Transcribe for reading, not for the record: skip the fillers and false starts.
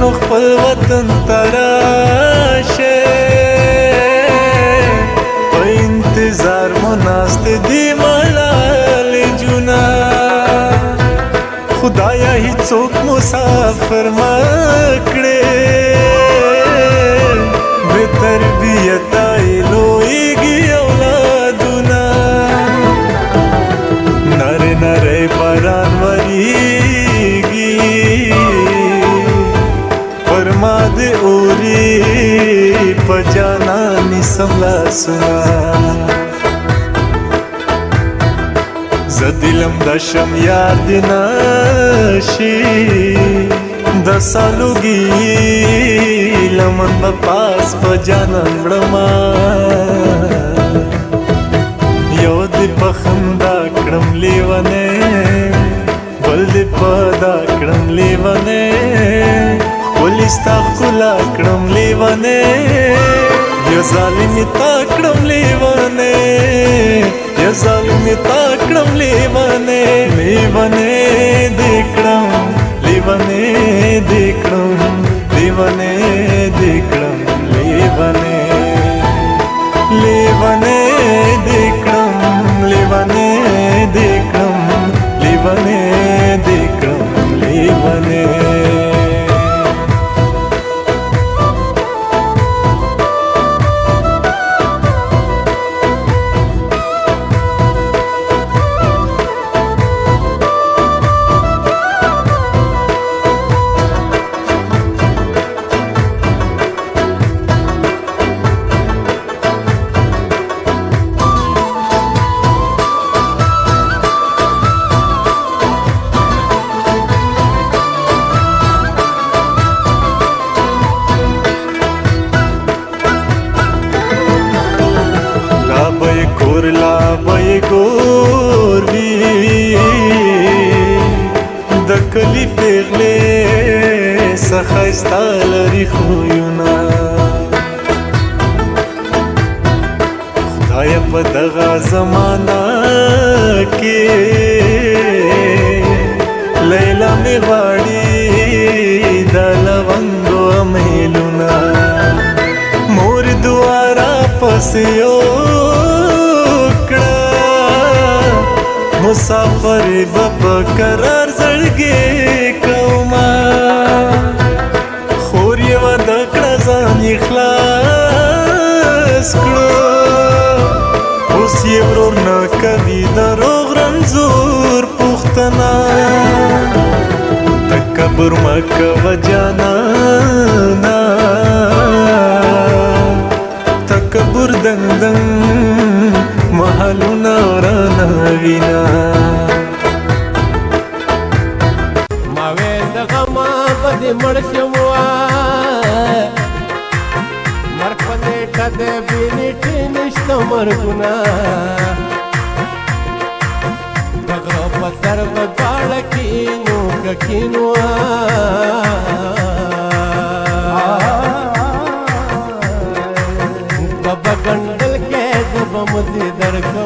نو خپل وطن تراشه په انتظار مو ناست دی ملالې جونه خدایا هیڅوک مسافر مه کړې بې تربیته یې لویږي اولادونه نری نری باران وریږي پر ما دې اوري په جانانې سم لاسونه زه دلم د شم یار دې نشي د سالوګي لمن به پاس په جانان وړما یو دې په خندا کړم لیونی بل دې په دا کړم لیونی ښکلي ستا ښکلا کړم لیونی یا ظالمې تا کړم لیونی یا ظالمې تا کړم لیونی لیونی دې کړم لیونی دې کړم لیونی دې کړم لیونی لیونی دې کړم لیونی دې کړم لیونی دې کړم لیونی لا بای ګور وی د کلی پیغلې څخه لري خویونه خدای په دغه زمانہ کې لیلا مې غواړي د لونګو میلونه مور دواره پسې مسافر بپا قرار زړګي کوما خور یې وعده کړه ځان یې خلاص کړو اوس یې ورور نه کوي د روغ رنځور پوښتنه تکبر مه کوه جانانه تکبر دنګ دنګ محلونه ورانه وینا ما ویل د غمه به دې مړ شم مرګ په نیټه د بې نیټې نشته مرګونه د غره په سر به غاړه کینو که کینو بابا ګنډل کې زه به مو دې درکړم